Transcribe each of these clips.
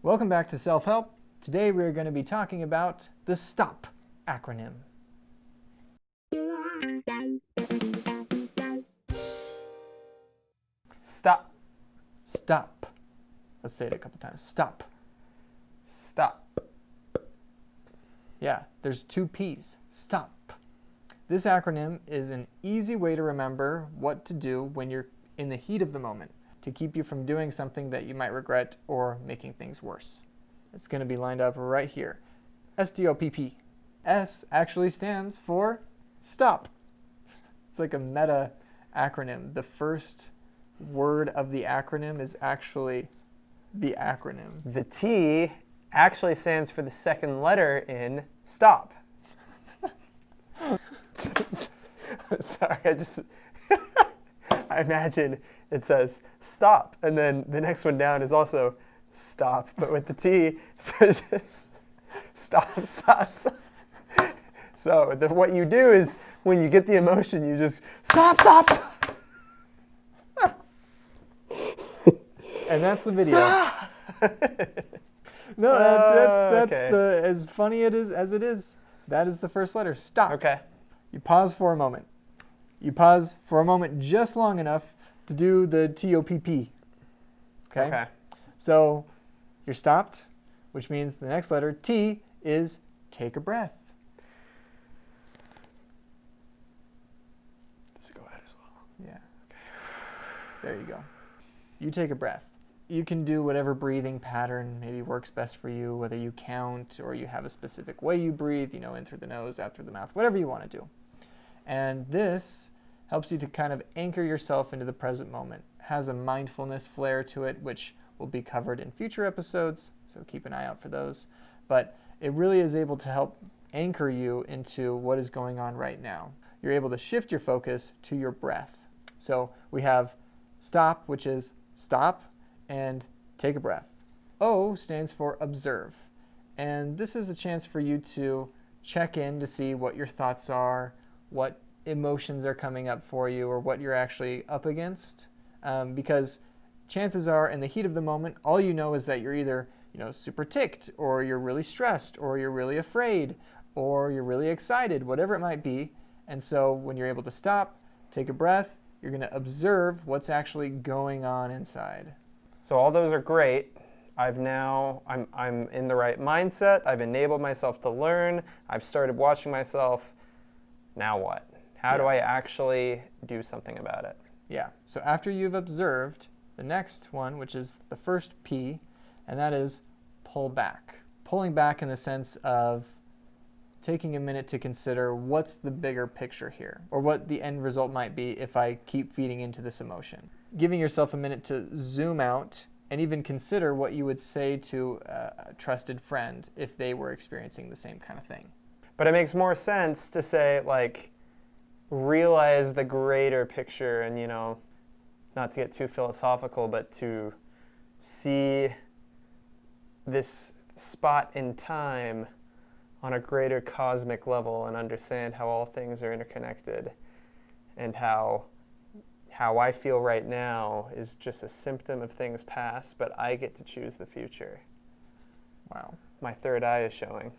Welcome back to Self-Help. Today we're going to be talking about the STOPP acronym. Stop. STOPP. Let's say it a couple times. STOPP. Stop. Yeah, there's two P's. STOPP. This acronym is an easy way to remember what to do when you're in the heat of the moment to keep you from doing something that you might regret or making things worse. It's going to be lined up right here. S.T.O.P.P. S actually stands for STOP. It's like a meta acronym. The first word of the acronym is actually the acronym. The T actually stands for the second letter in STOP. Sorry, I imagine it says stop, and then the next one down is also stop, but with the T, so it's just stop. So what you do is when you get the emotion, you just stop. And that's the video. No, that's okay. As funny as it is. That is the first letter. Stop. Okay. You pause for a moment. You pause for a moment just long enough to do the T-O-P-P. Okay? So you're stopped, which means the next letter, T, is take a breath. Does it go ahead as well? Yeah. Okay. There you go. You take a breath. You can do whatever breathing pattern maybe works best for you, whether you count or you have a specific way you breathe, in through the nose, out through the mouth, whatever you want to do. And this helps you to kind of anchor yourself into the present moment. It has a mindfulness flair to it, which will be covered in future episodes, so keep an eye out for those. But it really is able to help anchor you into what is going on right now. You're able to shift your focus to your breath. So we have STOP, which is stop and take a breath. O stands for observe. And this is a chance for you to check in to see what your thoughts are, what emotions are coming up for you, or what you're actually up against. Because chances are, in the heat of the moment, all you know is that you're either super ticked, or you're really stressed, or you're really afraid, or you're really excited, whatever it might be. And so when you're able to stop, take a breath, you're going to observe what's actually going on inside. So all those are great. I'm in the right mindset. I've enabled myself to learn. I've started watching myself. Now what? How do I actually do something about it? Yeah. So after you've observed, the next one, which is the first P, and that is pull back. Pulling back in the sense of taking a minute to consider what's the bigger picture here, or what the end result might be if I keep feeding into this emotion. Giving yourself a minute to zoom out and even consider what you would say to a trusted friend if they were experiencing the same kind of thing. But it makes more sense to say, realize the greater picture and, not to get too philosophical, but to see this spot in time on a greater cosmic level and understand how all things are interconnected and how I feel right now is just a symptom of things past, but I get to choose the future. Wow. My third eye is showing.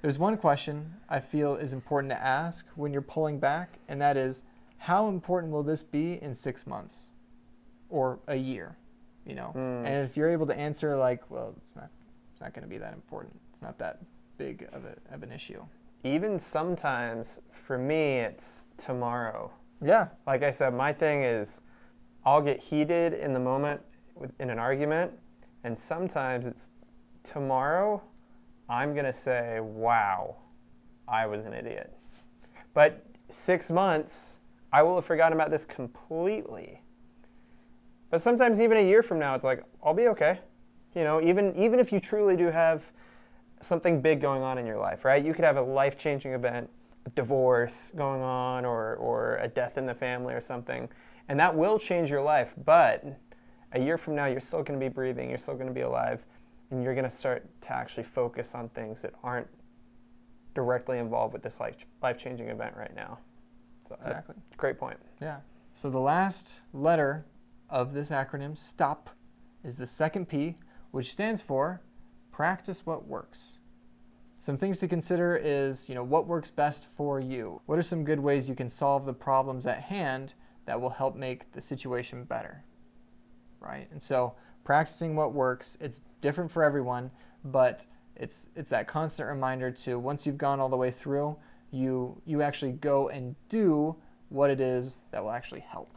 There's one question I feel is important to ask when you're pulling back, and that is, how important will this be in 6 months or a year? And if you're able to answer well, it's not going to be that important. It's not that big of an issue. Even sometimes, for me, it's tomorrow. Yeah. Like I said, my thing is I'll get heated in the moment in an argument, and sometimes it's tomorrow I'm going to say, wow, I was an idiot. But 6 months, I will have forgotten about this completely. But sometimes even a year from now, it's I'll be okay. Even if you truly do have something big going on in your life, right? You could have a life-changing event, a divorce going on, or a death in the family or something, and that will change your life. But a year from now, you're still going to be breathing, you're still going to be alive, and you're going to start to actually focus on things that aren't directly involved with this life-changing event right now. So exactly. Great point. Yeah. So the last letter of this acronym, STOPP, is the second P, which stands for practice what works. Some things to consider is, what works best for you? What are some good ways you can solve the problems at hand that will help make the situation better, right? And so practicing what works, it's different for everyone, but it's that constant reminder to, once you've gone all the way through, you actually go and do what it is that will actually help.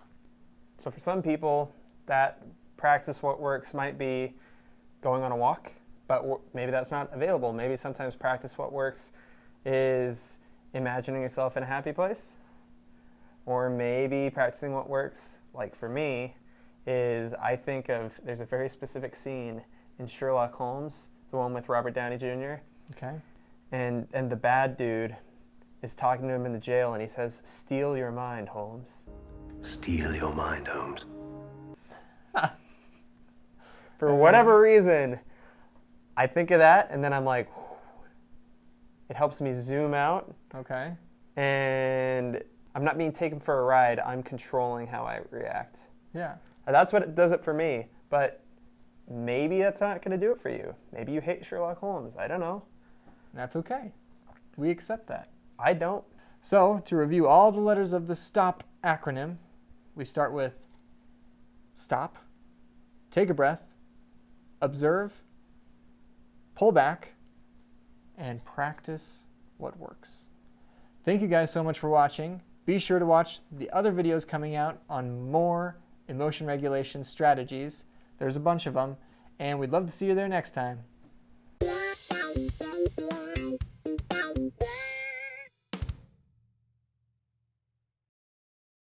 So for some people, that practice what works might be going on a walk, but maybe that's not available. Maybe sometimes practice what works is imagining yourself in a happy place. Or maybe practicing what works, like for me, is there's a very specific scene in Sherlock Holmes, the one with Robert Downey Jr. Okay. And the bad dude is talking to him in the jail, and he says, "Steal your mind, Holmes." Steal your mind, Holmes. For whatever reason, I think of that, and then I'm like, it helps me zoom out. Okay. And I'm not being taken for a ride. I'm controlling how I react. Yeah. And that's what does it for me. But maybe that's not going to do it for you. Maybe you hate Sherlock Holmes. I don't know. That's okay. We accept that. I don't. So, to review all the letters of the STOPP acronym, we start with stop, take a breath, observe, pull back, and practice what works. Thank you guys so much for watching. Be sure to watch the other videos coming out on more emotion regulation strategies. There's a bunch of them, and we'd love to see you there next time.